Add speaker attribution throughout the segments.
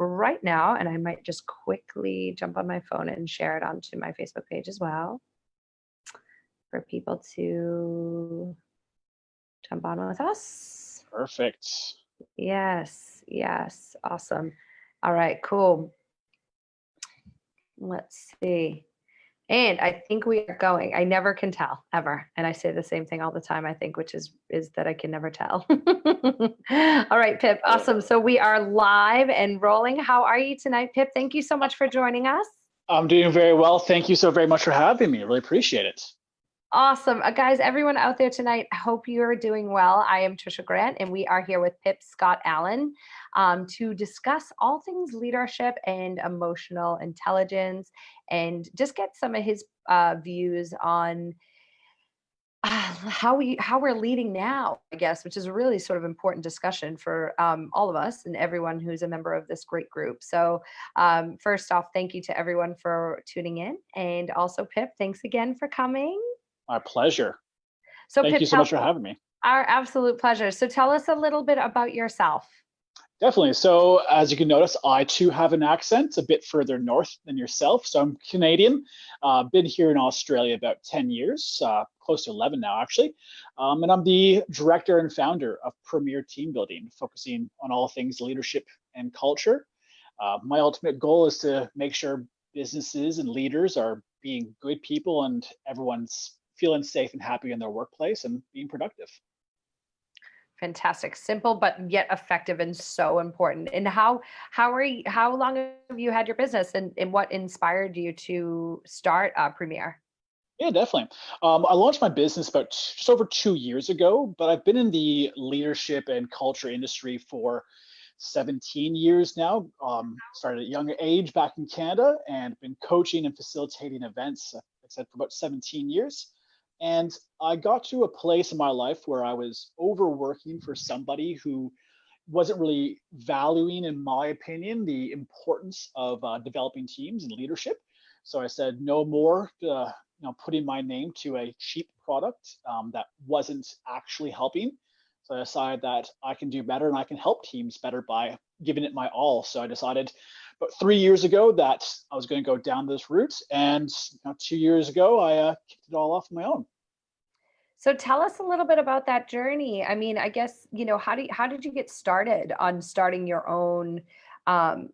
Speaker 1: right now, and I might just quickly jump on my phone and share it onto my Facebook page as well for people to jump on with us.
Speaker 2: Perfect.
Speaker 1: Yes, yes, awesome. All right, cool. Let's see. And I think we are going. I never can tell ever. And I say the same thing all the time, I think, which is that I can never tell. All right, Pip. Awesome. So we are live and rolling. How are you tonight, Pip? Thank you so much for joining us.
Speaker 2: I'm doing very well. Thank you so very much for having me. I really appreciate it.
Speaker 1: Awesome. Guys, everyone out there tonight, I hope you are doing well. I am Trisha Grant, and we are here with Pip Scott Allen to discuss all things leadership and emotional intelligence and just get some of his views on how we're leading now, I guess, which is a really sort of important discussion for all of us and everyone who's a member of this great group. So first off, thank you to everyone for tuning in. And also, Pip, thanks again for coming.
Speaker 2: My pleasure.
Speaker 1: So
Speaker 2: Thank
Speaker 1: Pip,
Speaker 2: you so much for having me.
Speaker 1: Our absolute pleasure. So tell us a little bit about yourself.
Speaker 2: Definitely. So as you can notice, I too have an accent a bit further north than yourself. So I'm Canadian. Been here in Australia about 10 years, close to 11 now, actually. And I'm the director and founder of Premier Team Building, focusing on all things leadership and culture. My ultimate goal is to make sure businesses and leaders are being good people and everyone's feeling safe and happy in their workplace and being productive.
Speaker 1: Fantastic. Simple, but yet effective and so important. And how long have you had your business and what inspired you to start Premier?
Speaker 2: Yeah, definitely. I launched my business about just over 2 years ago, but I've been in the leadership and culture industry for 17 years now. Started at a young age back in Canada and been coaching and facilitating events, like I said, for about 17 years. And I got to a place in my life where I was overworking for somebody who wasn't really valuing, in my opinion, the importance of developing teams and leadership. So I said no more, putting my name to a cheap product that wasn't actually helping. So I decided that I can do better and I can help teams better by giving it my all. So I decided about 3 years ago that I was going to go down this route. And 2 years ago, I kicked it all off on my own.
Speaker 1: So tell us a little bit about that journey. I mean, I guess, how did you get started on starting your own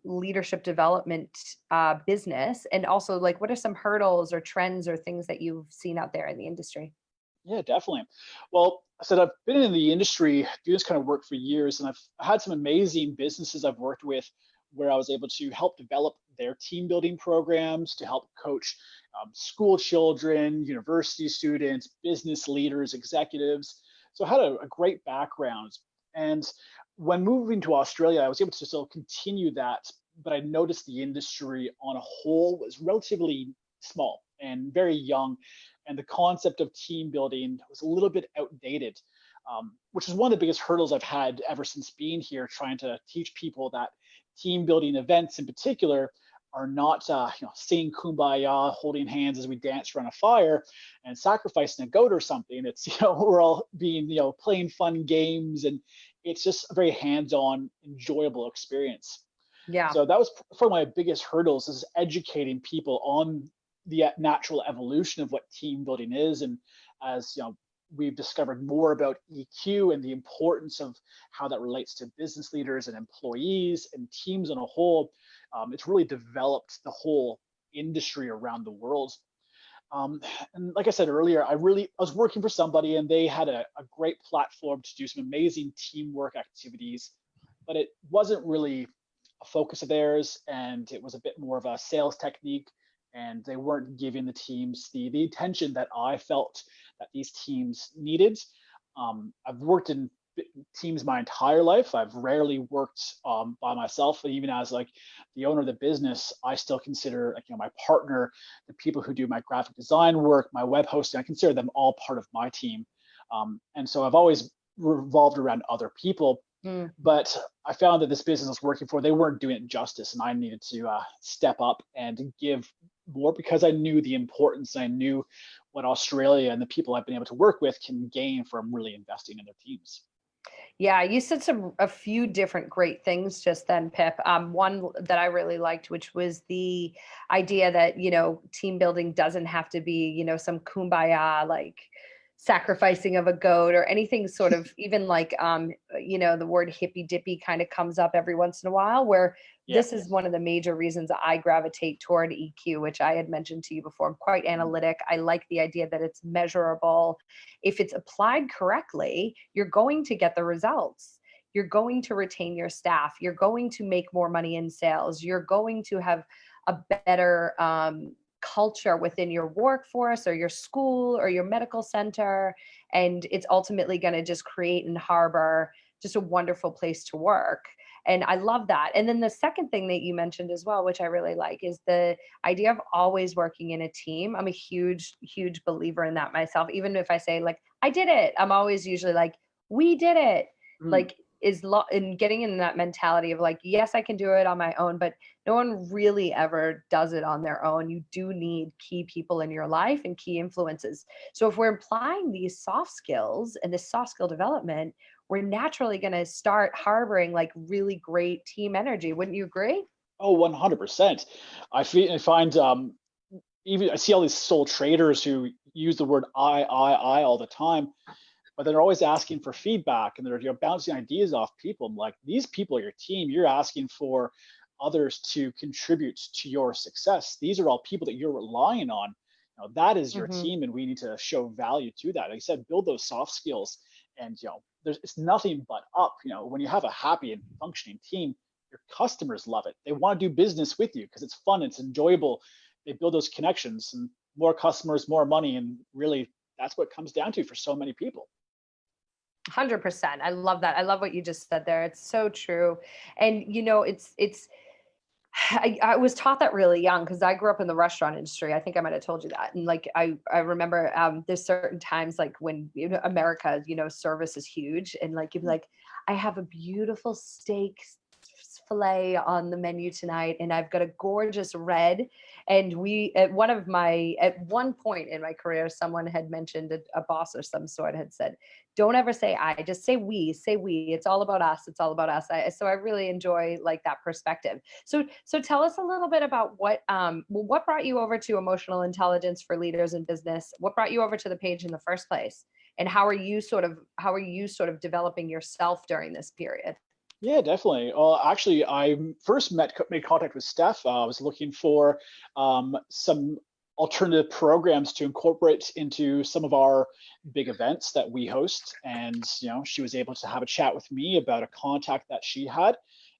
Speaker 1: leadership development business? And also, like, what are some hurdles or trends or things that you've seen out there in the industry?
Speaker 2: Yeah, definitely. Well, I said I've been in the industry doing this kind of work for years, and I've had some amazing businesses I've worked with where I was able to help develop their team building programs, to help coach school children, university students, business leaders, executives. So I had a great background. And when moving to Australia, I was able to still continue that, but I noticed the industry on a whole was relatively small and very young, and the concept of team building was a little bit outdated, which is one of the biggest hurdles I've had ever since being here, trying to teach people that team building events in particular are not singing kumbaya, holding hands as we dance around a fire and sacrificing a goat or something. It's we're all being playing fun games, and it's just a very hands-on enjoyable experience.
Speaker 1: Yeah.
Speaker 2: So that was probably my biggest hurdles, is educating people on the natural evolution of what team building is. And as we've discovered more about EQ and the importance of how that relates to business leaders and employees and teams on a whole, it's really developed the whole industry around the world. And like I said earlier, I was working for somebody and they had a great platform to do some amazing teamwork activities, but it wasn't really a focus of theirs, and it was a bit more of a sales technique, and they weren't giving the teams the attention that I felt that these teams needed. I've worked in teams my entire life. I've rarely worked by myself, and even as like the owner of the business, I still consider my partner, the people who do my graphic design work, my web hosting, I consider them all part of my team. And so I've always revolved around other people. But I found that this business I was working for, they weren't doing it justice, and I needed to step up and give more, because I knew the importance. And I knew what Australia and the people I've been able to work with can gain from really investing in their teams.
Speaker 1: Yeah, you said a few different great things just then, Pip. One that I really liked, which was the idea that, team building doesn't have to be, some kumbaya like sacrificing of a goat or anything sort of even like the word hippy dippy kind of comes up every once in a while, where
Speaker 2: Yeah.
Speaker 1: this is one of the major reasons I gravitate toward EQ, which I had mentioned to you before. I'm quite
Speaker 2: Mhm.
Speaker 1: analytic. I like the idea that it's measurable. If it's applied correctly, you're going to get the results. You're going to retain your staff. You're going to make more money in sales. You're going to have a better culture within your workforce or your school or your medical center. And it's ultimately going to just create and harbor just a wonderful place to work. And I love that. And then the second thing that you mentioned as well, which I really like, is the idea of always working in a team. I'm a huge, huge believer in that myself. Even if I say like, I did it, I'm always usually like, we did it.
Speaker 2: Mm.
Speaker 1: Like in getting in that mentality of like, yes, I can do it on my own, but no one really ever does it on their own. You do need key people in your life and key influences. So if we're applying these soft skills and this soft skill development, we're naturally going to start harboring like really great team energy. Wouldn't you agree?
Speaker 2: Oh, 100%. I find even I see all these sole traders who use the word I all the time, but they're always asking for feedback and they're bouncing ideas off people. I'm like, these people are your team. You're asking for others to contribute to your success. These are all people that you're relying on. That is your
Speaker 1: Hmm.
Speaker 2: team, and we need to show value to that. Like I said, build those soft skills, and it's nothing but up. When you have a happy and functioning team, your customers love it. They want to do business with you because it's fun, it's enjoyable. They build those connections, and more customers, more money, and really, that's what it comes down to for so many people.
Speaker 1: 100%. I love that. I love what you just said there. It's so true. And it's I was taught that really young because I grew up in the restaurant industry. I think I might have told you that. And like I remember there's certain times like when America, service is huge and like you'd be like, I have a beautiful steak fillet on the menu tonight and I've got a gorgeous red. And we at one point in my career, someone had mentioned a boss or some sort had said, don't ever say I, just say we. It's all about us. It's all about us. So I really enjoy like that perspective. So tell us a little bit about what brought you over to emotional intelligence for leaders in business? What brought you over to the page in the first place? And how are you sort of developing yourself during this period?
Speaker 2: Yeah, definitely. Well, actually, I first made contact with Steph. I was looking for some alternative programs to incorporate into some of our big events that we host, and she was able to have a chat with me about a contact that she had,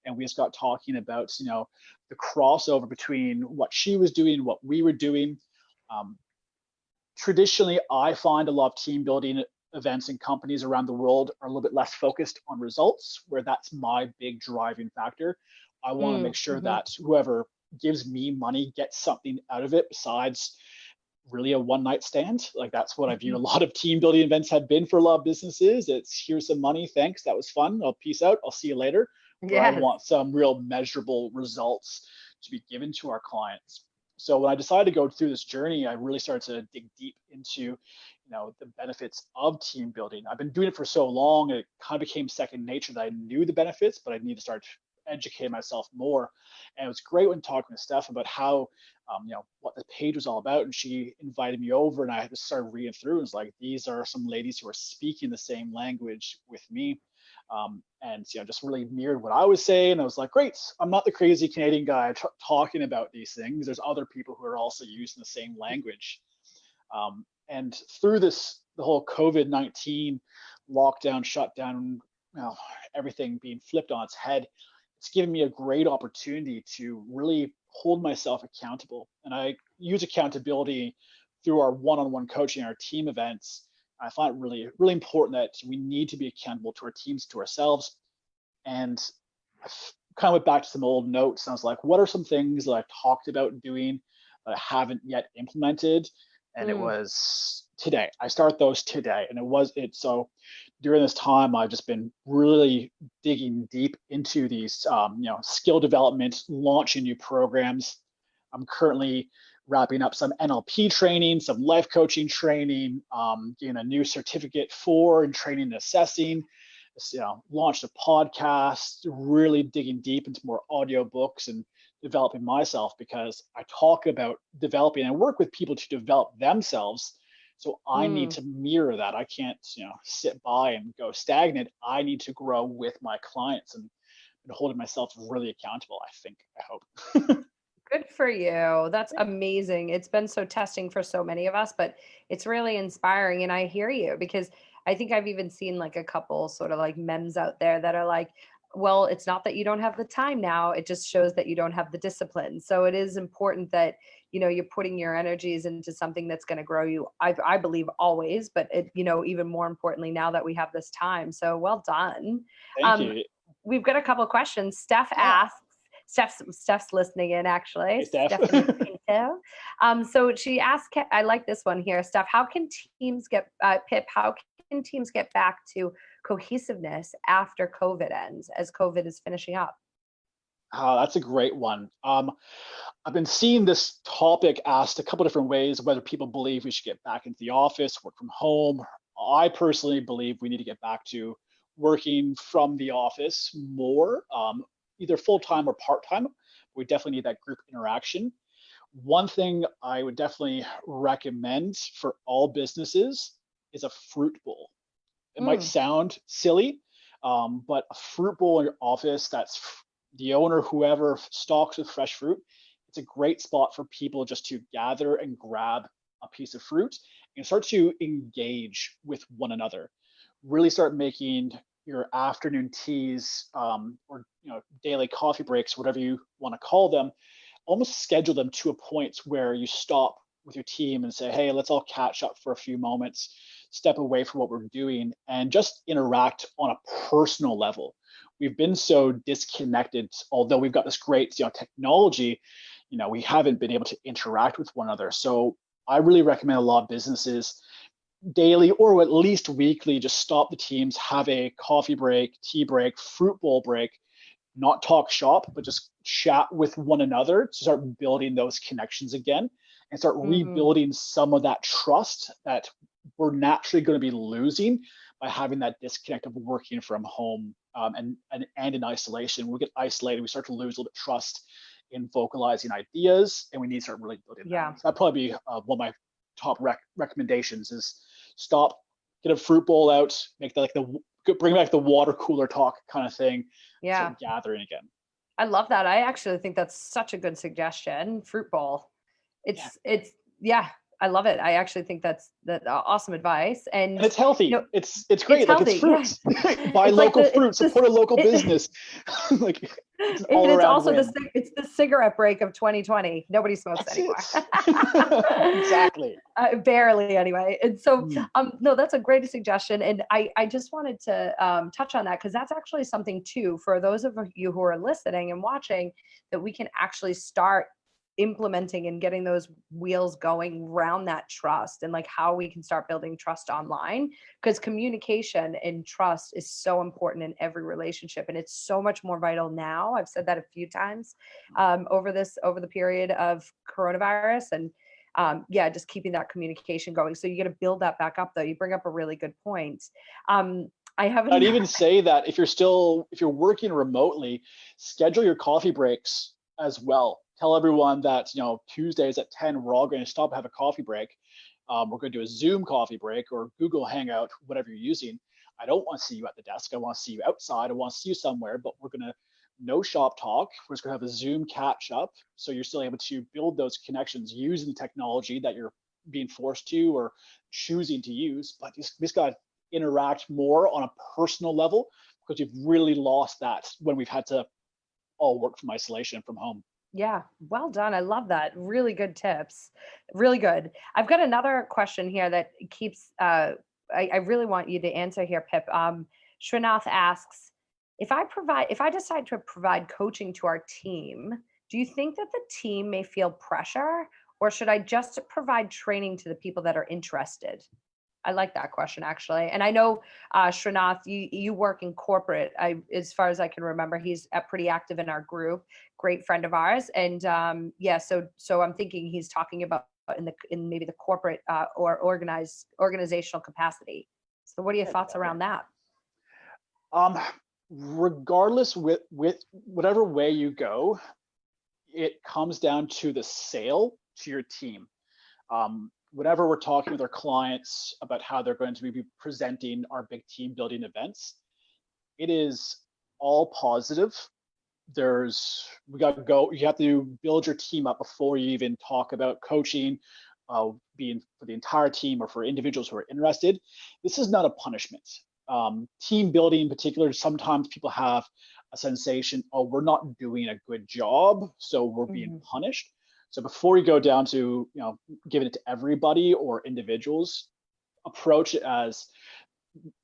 Speaker 2: and we just got talking about the crossover between what she was doing and what we were doing. Um, Traditionally, I find a lot of team building events and companies around the world are a little bit less focused on results, where that's my big driving factor. I want to make sure
Speaker 1: Mm-hmm.
Speaker 2: that whoever gives me money gets something out of it besides really a one night stand. Like that's what I view a lot of team building events have been for a lot of businesses. It's here's some money, thanks, that was fun. I'll peace out. I'll see you later. Where I
Speaker 1: Yes.
Speaker 2: want some real measurable results to be given to our clients. So when I decided to go through this journey, I really started to dig deep into, the benefits of team building. I've been doing it for so long, it kind of became second nature that I knew the benefits, but I need to start educating myself more. And it was great when talking to Steph about how, what the page was all about. And she invited me over, and I just started reading through. And it's like these are some ladies who are speaking the same language with me. And just really mirrored what I was saying. I was like, great, I'm not the crazy Canadian guy talking about these things. There's other people who are also using the same language. And through the whole COVID-19 lockdown, shutdown, everything being flipped on its head, it's given me a great opportunity to really hold myself accountable. And I use accountability through our one-on-one coaching, our team events. I find it really, really important that we need to be accountable to our teams, to ourselves. And I kind of went back to some old notes. And I was like, what are some things that I've talked about doing that I haven't yet implemented? And it
Speaker 1: Mm.
Speaker 2: was today. I start those today. And so during this time, I've just been really digging deep into these, skill development, launching new programs. I'm currently wrapping up some NLP training, some life coaching training, getting a new certificate for and training and assessing. launched a podcast, really digging deep into more audiobooks and developing myself, because I talk about developing and work with people to develop themselves. So I need
Speaker 1: Mm.
Speaker 2: to mirror that. I can't, sit by and go stagnant. I need to grow with my clients and holding myself really accountable, I think, I hope.
Speaker 1: Good for you. That's amazing. It's been so testing for so many of us, but it's really inspiring. And I hear you because I think I've even seen like a couple sort of like memes out there that are like, well, it's not that you don't have the time now. It just shows that you don't have the discipline. So it is important that, you're putting your energies into something that's going to grow you. I believe always, but even more importantly, now that we have this time. So well done.
Speaker 2: Thank
Speaker 1: Um,
Speaker 2: you.
Speaker 1: we've got a couple of questions. Steph
Speaker 2: Yeah.
Speaker 1: asks, Steph's listening in actually.
Speaker 2: Hey, Steph.
Speaker 1: Stephanie Pinto. So she asked, I like this one here, Steph. How can teams get Pip? How can teams get back to cohesiveness after COVID ends, as COVID is finishing up?
Speaker 2: That's a great one. I've been seeing this topic asked a couple different ways, whether people believe we should get back into the office, work from home. I personally believe we need to get back to working from the office more, either full time or part time. We definitely need that group interaction. One thing I would definitely recommend for all businesses is a fruit bowl. It might
Speaker 1: Mm,
Speaker 2: sound silly, but a fruit bowl in your office that's the owner, whoever stocks with fresh fruit, it's a great spot for people just to gather and grab a piece of fruit and start to engage with one another. Really start making your afternoon teas, or daily coffee breaks, whatever you want to call them, almost schedule them to a point where you stop with your team and say, hey, let's all catch up for a few moments, step away from what we're doing, and just interact on a personal level. We've been so disconnected, although we've got this great technology, we haven't been able to interact with one another. So I really recommend a lot of businesses daily or at least weekly just stop the teams, have a coffee break, tea break, fruit bowl break, not talk shop, but just chat with one another to start building those connections again and start
Speaker 1: mm,
Speaker 2: rebuilding some of that trust that we're naturally going to be losing by having that disconnect of working from home, and in isolation. When we get isolated, we start to lose a little bit of trust in vocalizing ideas, and we need to start really building that.
Speaker 1: yeah.
Speaker 2: So that'd probably be one of my top recommendations is stop, get a fruit bowl out, make that like bring back the water cooler talk kind of thing, and
Speaker 1: Yeah.
Speaker 2: start gathering again.
Speaker 1: I love that. I actually think that's such a good suggestion. Fruit bowl.
Speaker 2: Yeah,
Speaker 1: It's yeah, I love it. I actually think that's awesome advice.
Speaker 2: and
Speaker 1: And
Speaker 2: it's healthy.
Speaker 1: you know,
Speaker 2: It's
Speaker 1: it's
Speaker 2: great. Like it's
Speaker 1: healthy. Yeah.
Speaker 2: fruits. Buy
Speaker 1: It's like
Speaker 2: local
Speaker 1: the
Speaker 2: fruit. Support a local business. Like it's an
Speaker 1: and
Speaker 2: all
Speaker 1: it's
Speaker 2: around
Speaker 1: also
Speaker 2: win.
Speaker 1: it's the cigarette break of 2020. Nobody smokes
Speaker 2: That's
Speaker 1: anymore.
Speaker 2: it. Exactly.
Speaker 1: Barely anyway. And so,
Speaker 2: Mm.
Speaker 1: no, that's a great suggestion. And I just wanted to touch on that because that's actually something too for those of you who are listening and watching that we can actually start implementing and getting those wheels going around that trust and like how we can start building trust online because communication and trust is so important in every relationship and it's so much more vital now. I've said that a few times over the period of coronavirus and yeah, just keeping that communication going. So you got to build that back up though. You bring up a really good point. I have
Speaker 2: I'd
Speaker 1: another.
Speaker 2: even say that if you're working remotely, schedule your coffee breaks as well. Tell everyone that Tuesdays at 10 we're all going to stop and have a coffee break. We're going to do a Zoom coffee break or Google Hangout, whatever you're using. I don't want to see you at the desk. I want to see you outside. I want to see you somewhere, but we're going to no shop talk. We're just going to have a Zoom catch up. So you're still able to build those connections using the technology that you're being forced to or choosing to use. But you just got to interact more on a personal level because you've really lost that when we've had to all work from isolation from home.
Speaker 1: Yeah, well done. I love that. Really good tips. Really good. I've got another question here that keeps I really want you to answer here, Pip. Srinath asks, if I decide to provide coaching to our team, do you think that the team may feel pressure or should I just provide training to the people that are interested? I like that question actually. And I know Srinath, you work in corporate. As far as I can remember, he's pretty active in our group. Great friend of ours. And yeah, so I'm thinking he's talking about in maybe the corporate or organizational capacity. So what are your
Speaker 2: Yeah,
Speaker 1: thoughts
Speaker 2: definitely.
Speaker 1: around that?
Speaker 2: Um, Regardless, with whatever way you go, it comes down to the sale to your team. Whenever we're talking with our clients about how they're going to be presenting our big team building events, it is all positive. We got to go. You have to build your team up before you even talk about coaching, being for the entire team or for individuals who are interested. This is not a punishment. Team building in particular, sometimes people have a sensation, oh, we're not doing a good job, so we're being
Speaker 1: Mhm.
Speaker 2: punished. So before you go down to giving it to everybody or individuals, approach it as,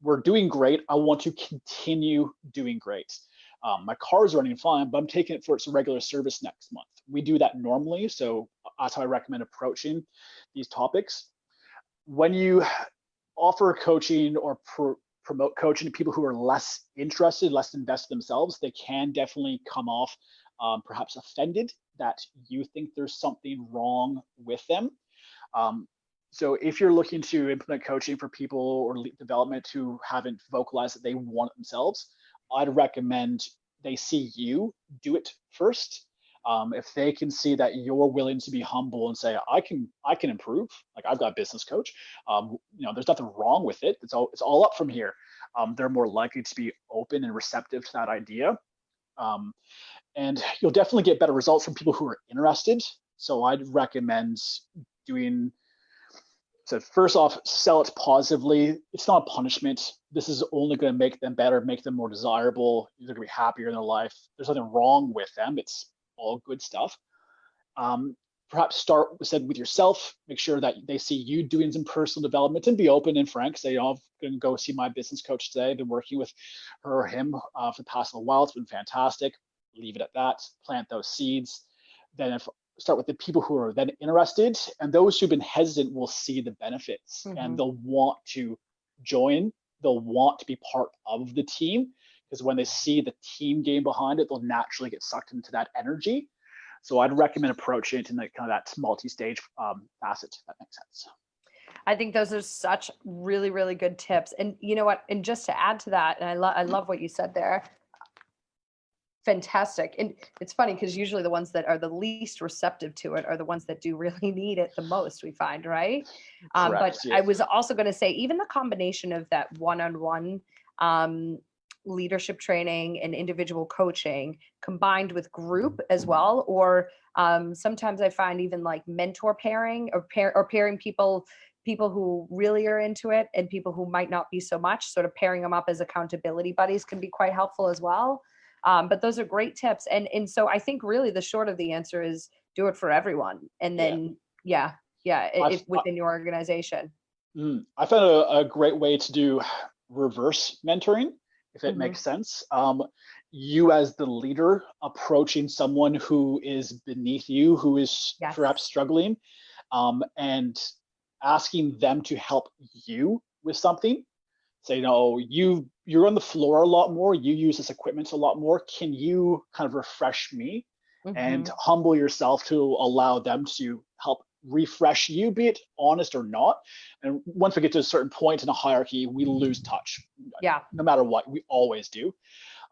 Speaker 2: we're doing great. I want to continue doing great. My car is running fine, but I'm taking it for its regular service next month. We do that normally, so that's how I recommend approaching these topics. When you offer coaching or promote coaching to people who are less interested, less invested themselves, they can definitely come off perhaps offended that you think there's something wrong with them. Um, so if you're looking to implement coaching for people or development who haven't vocalized that they want it themselves, I'd recommend they see you do it first. If they can see that you're willing to be humble and say, I can improve, like I've got a business coach, there's nothing wrong with it. It's all up from here. They're more likely to be open and receptive to that idea. Um, and you'll definitely get better results from people who are interested. So I'd recommend doing, so first off, sell it positively. It's not a punishment. This is only going to make them better, make them more desirable. They're going to be happier in their life. There's nothing wrong with them. It's all good stuff. Um, Perhaps start said with yourself. Make sure that they see you doing some personal development and be open and frank. Say, I'm going to go see my business coach today. I've been working with her or him for the past little while. It's been fantastic. Leave it at that. Plant those seeds. Then if start with the people who are then interested, and those who've been hesitant will see the benefits and
Speaker 1: Mhm.
Speaker 2: they'll want to join. They'll want to be part of the team, because when they see the team game behind it, they'll naturally get sucked into that energy. So I'd recommend approaching it in that kind of that multi-stage facet, if that makes sense.
Speaker 1: I think those are such really, really good tips. And you know what? And just to add to that, and I love what you said there. Fantastic. And it's funny because usually the ones that are the least receptive to it are the ones that do really need it the most, we find, right? But
Speaker 2: Correct. Yeah.
Speaker 1: I was also going to say, even the combination of that one-on-one um, leadership training and individual coaching combined with group as well, or sometimes I find even like mentor pairing or pairing people who really are into it and people who might not be so much, sort of pairing them up as accountability buddies can be quite helpful as well. But those are great tips. And so I think really the short of the answer is do it for everyone. And
Speaker 2: Yeah.
Speaker 1: then, yeah, yeah,
Speaker 2: I've,
Speaker 1: if within your organization.
Speaker 2: I found a great way to do reverse mentoring, if it
Speaker 1: Hmm.
Speaker 2: makes sense. You as the leader approaching someone who is beneath you, who is perhaps
Speaker 1: Yes.
Speaker 2: struggling, and asking them to help you with something. Say, you're on the floor a lot more. You use this equipment a lot more. Can you kind of refresh me? And
Speaker 1: Hmm.
Speaker 2: humble yourself to allow them to help refresh you, be it honest or not. And once we get to a certain point in a hierarchy, we lose touch.
Speaker 1: Yeah.
Speaker 2: No matter what, we always do.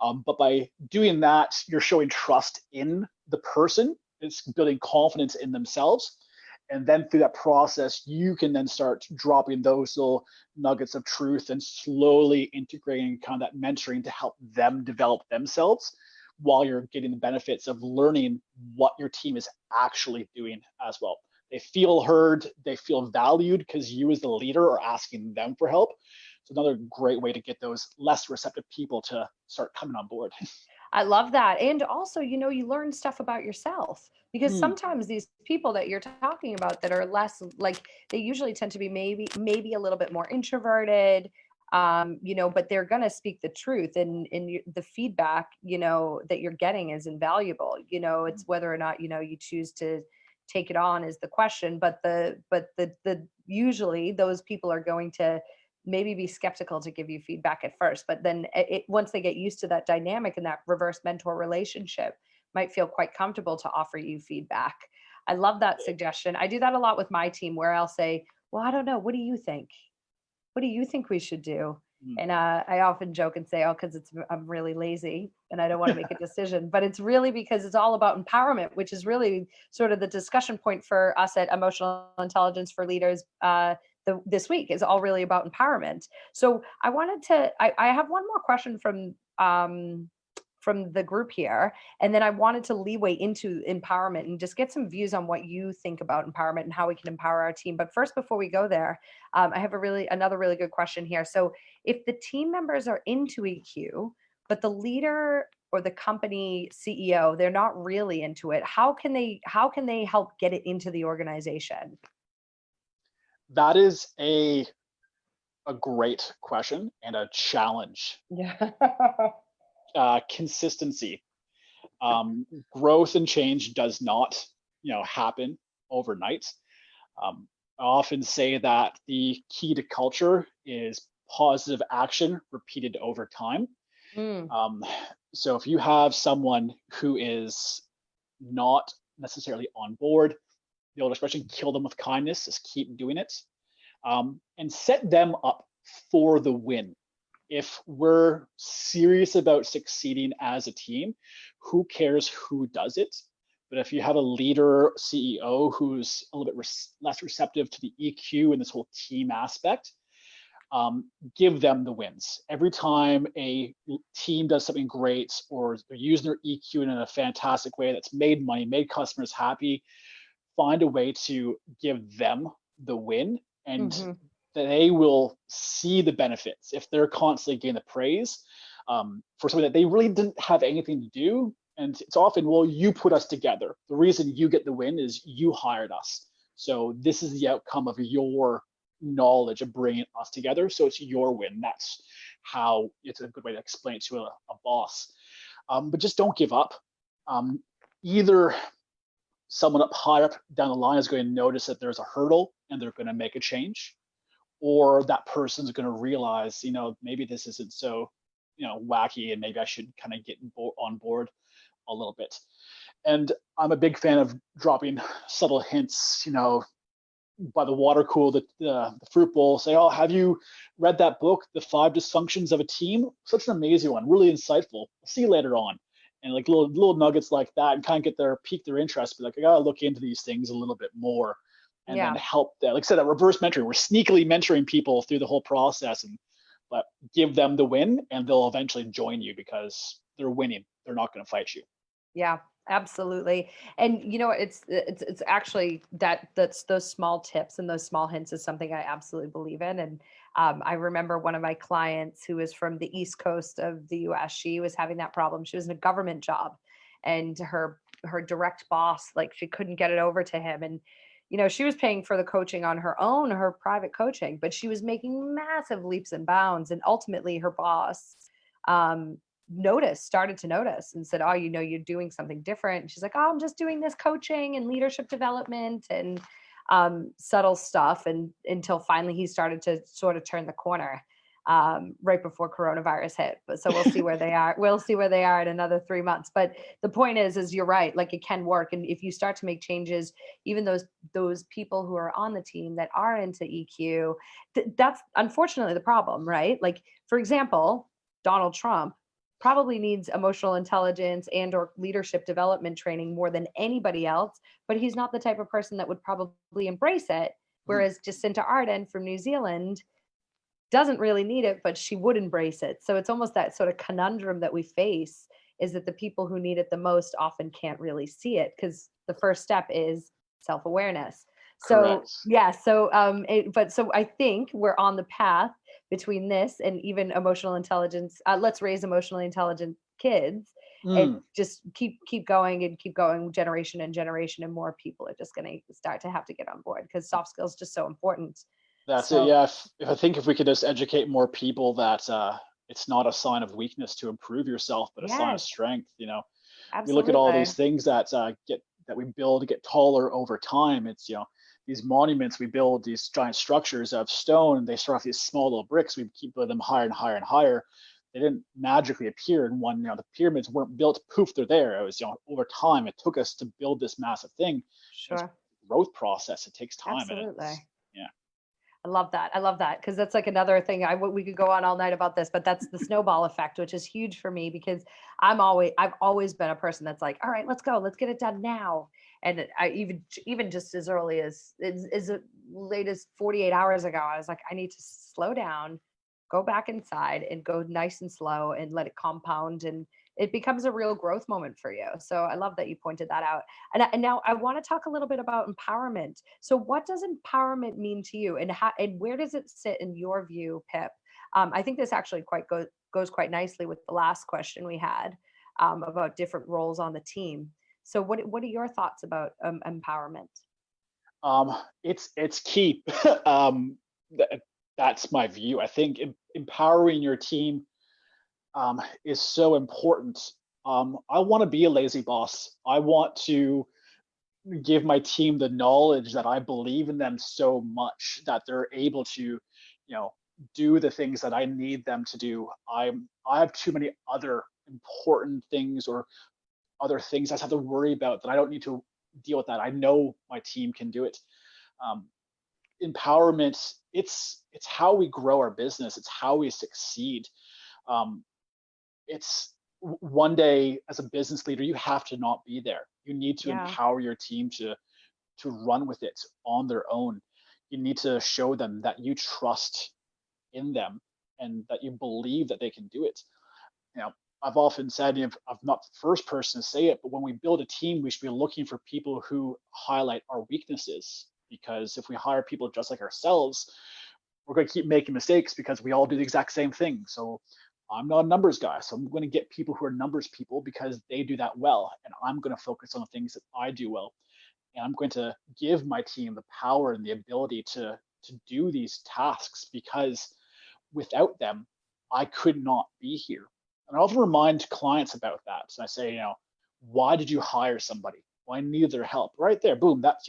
Speaker 2: But by doing that, you're showing trust in the person. It's building confidence in themselves. And then through that process, you can then start dropping those little nuggets of truth and slowly integrating kind of that mentoring to help them develop themselves while you're getting the benefits of learning what your team is actually doing as well. They feel heard, they feel valued because you as the leader are asking them for help. It's another great way to get those less receptive people to start coming on board.
Speaker 1: I love that. And also, you learn stuff about yourself because
Speaker 2: Mm,
Speaker 1: sometimes these people that you're talking about that are less like they usually tend to be maybe a little bit more introverted, but they're going to speak the truth and the feedback, that you're getting is invaluable. It's whether or not, you choose to take it on is the question, but the usually those people are going to maybe be skeptical to give you feedback at first, but then once they get used to that dynamic and that reverse mentor relationship, might feel quite comfortable to offer you feedback. I love that suggestion. I do that a lot with my team where I'll say, well, I don't know, what do you think we should do?
Speaker 2: Mm.
Speaker 1: And I often joke and say, oh, because I'm really lazy and I don't want to make a decision. But it's really because it's all about empowerment, which is really sort of the discussion point for us at Emotional Intelligence for Leaders. This week is all really about empowerment. So I have one more question from the group here. And then I wanted to leeway into empowerment and just get some views on what you think about empowerment and how we can empower our team. But first, before we go there, I have another really good question here. So if the team members are into EQ, but the leader or the company CEO, they're not really into it, how can they help get it into the organization?
Speaker 2: That is a great question and a challenge.
Speaker 1: Yeah.
Speaker 2: Consistency. Growth and change does not, happen overnight. I often say that the key to culture is positive action repeated over time.
Speaker 1: Mm,
Speaker 2: Um, so if you have someone who is not necessarily on board, the old expression, kill them with kindness, just keep doing it, and set them up for the win. If we're serious about succeeding as a team, who cares who does it? But if you have a leader, CEO, who's a little bit less receptive to the EQ and this whole team aspect, give them the wins. Every time a team does something great or they're using their EQ in a fantastic way that's made money, made customers happy, find a way to give them the win, and
Speaker 1: hmm
Speaker 2: they will see the benefits if they're constantly getting the praise for something that they really didn't have anything to do. And it's often, well, you put us together. The reason you get the win is you hired us. So this is the outcome of your knowledge of bringing us together. So it's your win. That's how it's a good way to explain it to a boss. But just don't give up. Either someone up higher up down the line is going to notice that there's a hurdle and they're going to make a change, or that person's going to realize, maybe this isn't so, wacky, and maybe I should kind of get on board a little bit. And I'm a big fan of dropping subtle hints, by the water cooler, the fruit bowl, say, oh, have you read that book, The Five Dysfunctions of a Team? Such an amazing one, really insightful. See you later on. And like little nuggets like that, and kind of pique their interest, but like, I gotta look into these things a little bit more, and then
Speaker 1: Yeah.
Speaker 2: help them. Like I said, that reverse mentoring, we're sneakily mentoring people through the whole process, but give them the win, and they'll eventually join you because they're winning. They're not going to fight you.
Speaker 1: Yeah, absolutely. And it's actually that's those small tips and those small hints is something I absolutely believe in. And I remember one of my clients who is from the East Coast of the US. She was having that problem. She was in a government job, and her direct boss, like, she couldn't get it over to him. And she was paying for the coaching on her own, her private coaching, but she was making massive leaps and bounds. And ultimately, her boss um, started to notice and said, oh, you're doing something different. And she's like, oh, I'm just doing this coaching and leadership development and subtle stuff. And until finally he started to sort of turn the corner right before coronavirus hit. But so we'll see where they are. We'll see where they are in another 3 months. But the point is you're right. Like, it can work. And if you start to make changes, even those people who are on the team that are into EQ, that's unfortunately the problem, right? Like, for example, Donald Trump probably needs emotional intelligence and or leadership development training more than anybody else, but he's not the type of person that would probably embrace it. Whereas Jacinta Ardern from New Zealand doesn't really need it, but she would embrace it. So it's almost that sort of conundrum that we face, is that the people who need it the most often can't really see it, because the first step is self-awareness. So
Speaker 2: Correct.
Speaker 1: yeah, so I think we're on the path between this and even emotional intelligence. Let's raise emotionally intelligent kids, and
Speaker 2: Mm.
Speaker 1: just keep going and keep going, generation and generation, and more people are just going to start to have to get on board, because soft skills is just so important.
Speaker 2: That's it.
Speaker 1: So
Speaker 2: Yeah. If I think if we could just educate more people that it's not a sign of weakness to improve yourself, but a sign of
Speaker 1: yes,
Speaker 2: strength. We look at all these
Speaker 1: absolutely.
Speaker 2: things that we build to get taller over time. It's these monuments we build, these giant structures of stone. They start off these small little bricks. We keep building them higher and higher and higher. They didn't magically appear in one. The pyramids weren't built. Poof, they're there. It was over time. It took us to build this massive thing. It's
Speaker 1: Sure.
Speaker 2: a growth process. It takes time, and it's
Speaker 1: Absolutely.
Speaker 2: yeah.
Speaker 1: I love that. I love that because that's like another thing. We could go on all night about this, but that's the snowball effect, which is huge for me because I've always been a person that's like, all right, let's go, let's get it done now. And I even just as early as late as 48 hours ago, I was like, I need to slow down, go back inside, and go nice and slow, and let it compound, and it becomes a real growth moment for you. So I love that you pointed that out. And now I want to talk a little bit about empowerment. So what does empowerment mean to you, and how and where does it sit in your view, Pip? I think this actually goes quite nicely with the last question we had, about different roles on the team. So what are your thoughts about empowerment?
Speaker 2: It's key. Th- that's my view. I think empowering your team is so important. I want to be a lazy boss. I want to give my team the knowledge that I believe in them so much that they're able to, do the things that I need them to do. I have too many other important things or other things I have to worry about that I don't need to deal with that. I know my team can do it. Um, Empowerment, it's how we grow our business. It's how we succeed. Um, it's One day as a business leader, you have to not be there. You need to
Speaker 1: Yeah.
Speaker 2: empower your team to run with it on their own. You need to show them that you trust in them and that you believe that they can do it. You know, I've often said, if I'm not the first person to say it, but when we build a team, we should be looking for people who highlight our weaknesses. Because if we hire people just like ourselves, we're going to keep making mistakes because we all do the exact same thing. So I'm not a numbers guy. So I'm going to get people who are numbers people because they do that well. And I'm going to focus on the things that I do well. And I'm going to give my team the power and the ability to do these tasks because without them, I could not be here. And I often remind clients about that. So I say, why did you hire somebody? Well, I needed their help. Right there, boom. That's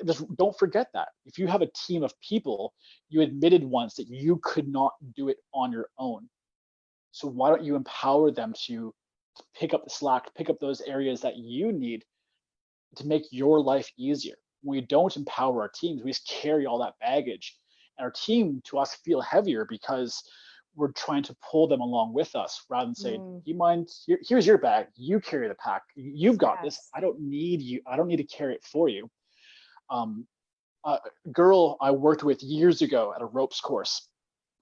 Speaker 2: just don't forget that. If you have a team of people, you admitted once that you could not do it on your own. So why don't you empower them to pick up the slack, pick up those areas that you need to make your life easier? When we don't empower our teams, we just carry all that baggage. And our team to us feel heavier because we're trying to pull them along with us rather than say,
Speaker 1: Mm,
Speaker 2: you mind, here's your bag, you carry the pack, you've got this.
Speaker 1: yes.
Speaker 2: I don't need you, I don't need to carry it for you. Um, a girl I worked with years ago at a ropes course.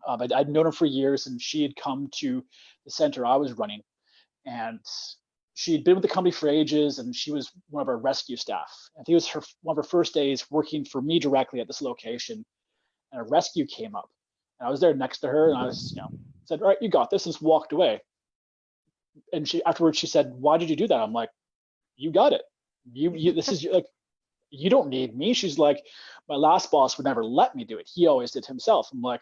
Speaker 2: I'd known her for years, and she had come to the center I was running, and she'd been with the company for ages, and she was one of our rescue staff. I think it was one of her first days working for me directly at this location, and a rescue came up, and I was there next to her, and I was, said, "All right, you got this," and just walked away. And she afterwards she said, "Why did you do that?" I'm like, "You got it. You this is like you don't need me." She's like, "My last boss would never let me do it. He always did himself." I'm like,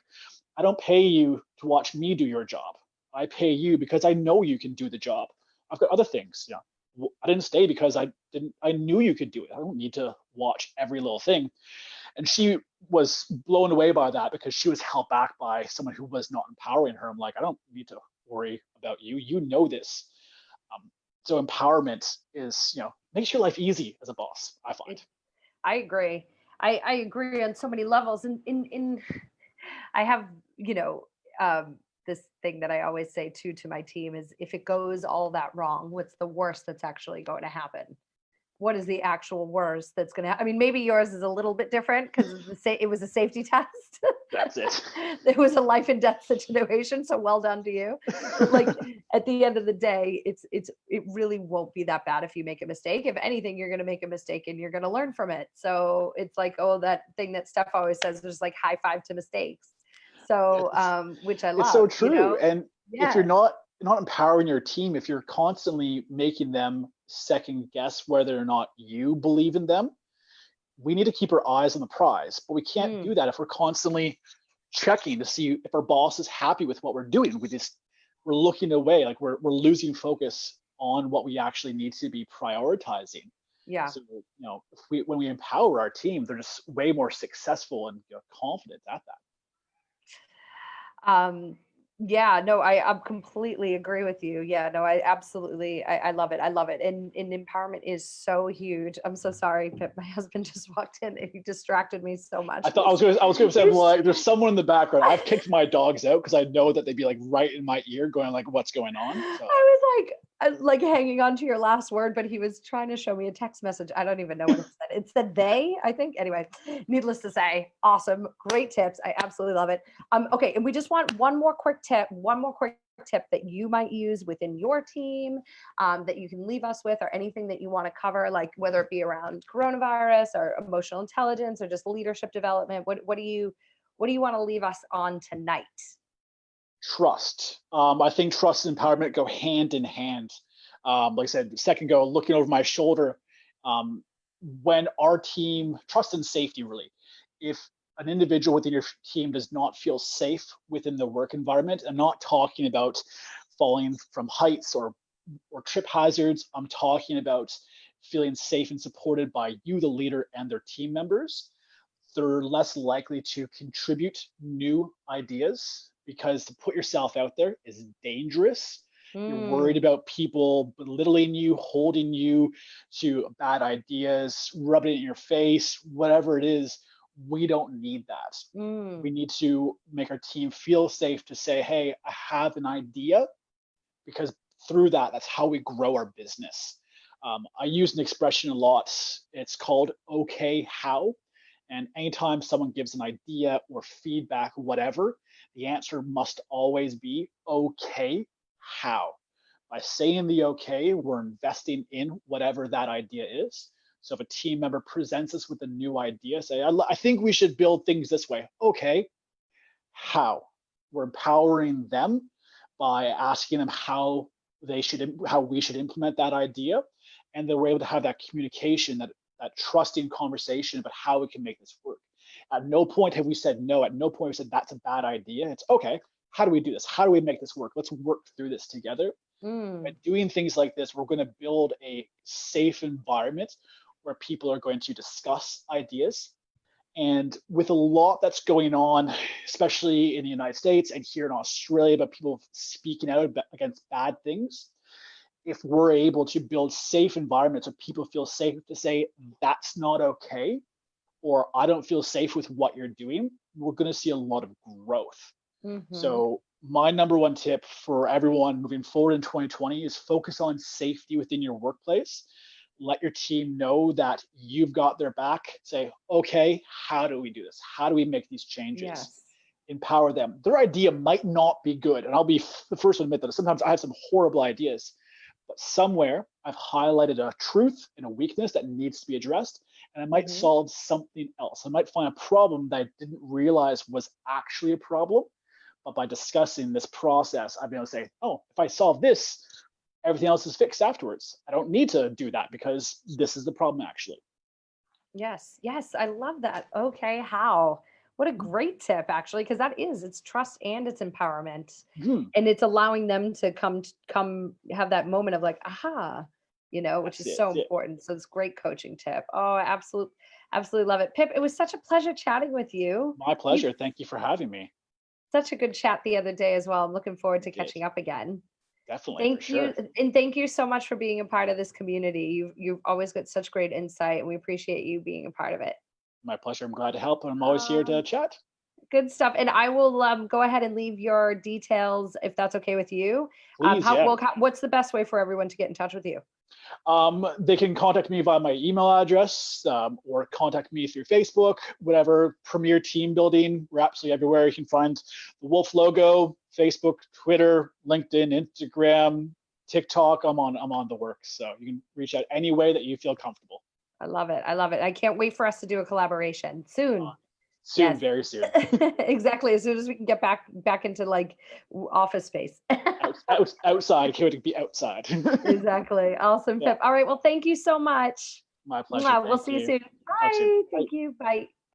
Speaker 2: "I don't pay you to watch me do your job. I pay you because I know you can do the job. I've got other things. I didn't stay because I knew you could do it. I don't need to watch every little thing." And she was blown away by that because she was held back by someone who was not empowering her. I'm like, I don't need to worry about you. You know this. Um, so empowerment is, makes your life easy as a boss, I find.
Speaker 1: It, I agree. I agree on so many levels. And in I have, you know, this thing that I always say too to my team is, if it goes all that wrong, what's the worst that's actually going to happen? What is the actual worst that's going to I mean, maybe yours is a little bit different because it was a safety test.
Speaker 2: That's it.
Speaker 1: It was a life and death situation, so well done to you. But like, at the end of the day, it really won't be that bad if you make a mistake. If anything, you're going to make a mistake and you're going to learn from it. So it's like, oh, that thing that Steph always says, there's like high five to mistakes. So
Speaker 2: It's
Speaker 1: which I
Speaker 2: it's so
Speaker 1: love, you
Speaker 2: true.
Speaker 1: know.
Speaker 2: And if you're
Speaker 1: Yes.
Speaker 2: not empowering your team, if you're constantly making them second guess whether or not you believe in them, we need to keep our eyes on the prize. But we can't
Speaker 1: Mm,
Speaker 2: do that if we're constantly checking to see if our boss is happy with what we're doing. We're looking away, like we're losing focus on what we actually need to be prioritizing.
Speaker 1: yeah.
Speaker 2: So, if when we empower our team, they're just way more successful and confident at that.
Speaker 1: Um, Yeah, no, I completely agree with you. Yeah, no, I absolutely, I love it. I love it. And empowerment is so huge. I'm so sorry, Pip. My husband just walked in and he distracted me so much.
Speaker 2: I thought I was gonna say,
Speaker 1: He
Speaker 2: I'm
Speaker 1: was,
Speaker 2: like, there's someone in the background. I've kicked my dogs out because I know that they'd be like right in my ear, going like, "What's going on?" So
Speaker 1: I was like hanging on to your last word, but he was trying to show me a text message. I don't even know what it said. It said they, I think. Anyway, needless to say, awesome, great tips. I absolutely love it. Okay, and we just want one more quick tip that you might use within your team, that you can leave us with, or anything that you want to cover, like whether it be around coronavirus or emotional intelligence or just leadership development. What do you want to leave us on tonight?
Speaker 2: trust. I think trust and empowerment go hand in hand. Like I said a second ago, looking over my shoulder, um, when our team, trust and safety really, if an individual within your team does not feel safe within the work environment, I'm not talking about falling from heights or trip hazards. I'm talking about feeling safe and supported by you, the leader, and their team members. They're less likely to contribute new ideas because to put yourself out there is dangerous. You're worried
Speaker 1: Mm,
Speaker 2: about people belittling you, holding you to bad ideas, rubbing it in your face, whatever it is. We don't need that.
Speaker 1: mm,
Speaker 2: We need to make our team feel safe to say, hey, I have an idea, because through that, that's how we grow our business. I use an expression a lot. It's called okay, how. And anytime someone gives an idea or feedback, whatever, the answer must always be okay, how. By saying the okay, we're investing in whatever that idea is. So if a team member presents us with a new idea, say, I think we should build things this way. Okay, how? We're empowering them by asking them how we should implement that idea, and then we're able to have that communication, that trusting conversation about how we can make this work. At no point have we said no. At no point have we said that's a bad idea. It's okay. How do we do this? How do we make this work? Let's work through this together. By
Speaker 1: mm.
Speaker 2: doing things like this, we're going to build a safe environment where people are going to discuss ideas. And with a lot that's going on, especially in the United States and here in Australia, about people speaking out against bad things, if we're able to build safe environments where people feel safe to say, that's not okay, or I don't feel safe with what you're doing, we're going to see a lot of growth.
Speaker 1: Mhm.
Speaker 2: So, my number one tip for everyone moving forward in 2020 is focus on safety within your workplace. Let your team know that you've got their back. Say, okay, how do we do this? How do we make these changes?
Speaker 1: Yes.
Speaker 2: Empower them. Their idea might not be good. And I'll be the first to admit that sometimes I have some horrible ideas, but somewhere I've highlighted a truth and a weakness that needs to be addressed. And I might
Speaker 1: Mhm.
Speaker 2: solve something else. I might find a problem that I didn't realize was actually a problem, but by discussing this process, I've been able to say, oh, if I solve this, everything else is fixed afterwards. I don't need to do that because this is the problem actually.
Speaker 1: Yes. Yes. I love that. Okay. How? What a great tip, actually, because it's trust and it's empowerment.
Speaker 2: Mm-hmm.
Speaker 1: And it's allowing them to come have that moment of like, aha, which
Speaker 2: That's
Speaker 1: is
Speaker 2: it.
Speaker 1: so
Speaker 2: That's it.
Speaker 1: important. So it's great coaching tip. Oh, I absolutely love it. Pip, it was such a pleasure chatting with you.
Speaker 2: My
Speaker 1: We
Speaker 2: pleasure. Thank you for having me.
Speaker 1: such a good chat the other day as well. I'm looking forward
Speaker 2: We
Speaker 1: to
Speaker 2: did.
Speaker 1: catching up again.
Speaker 2: Definitely, for
Speaker 1: Thank you,
Speaker 2: sure.
Speaker 1: and thank you so much for being a part of this community. You've always got such great insight, and we appreciate you being a part of it.
Speaker 2: My pleasure. I'm glad to help, and I'm always here to
Speaker 1: Um,
Speaker 2: chat.
Speaker 1: Good stuff. And I will go ahead and leave your details if that's okay with you.
Speaker 2: Please, yeah.
Speaker 1: What's the best way for everyone to get in touch with you?
Speaker 2: They can contact me via my email address, or contact me through Facebook, whatever. Premier Team Building. We're absolutely everywhere. You can find the Wolf logo, Facebook, Twitter, LinkedIn, Instagram, TikTok. I'm on the works. So you can reach out any way that you feel comfortable.
Speaker 1: I love it. I love it. I can't wait for us to do a collaboration
Speaker 2: Uh,
Speaker 1: soon.
Speaker 2: Soon,
Speaker 1: Yes.
Speaker 2: very soon.
Speaker 1: Exactly. As soon as we can get back into like office space.
Speaker 2: Outside. Can't wait to be outside.
Speaker 1: Exactly. Awesome,
Speaker 2: Yeah,
Speaker 1: Pip. All right. Well, thank you so much.
Speaker 2: my pleasure.
Speaker 1: Mwah. We'll
Speaker 2: Thank
Speaker 1: see you
Speaker 2: you.
Speaker 1: soon.
Speaker 2: Talk soon.
Speaker 1: Bye.
Speaker 2: Bye.
Speaker 1: Thank you. Bye.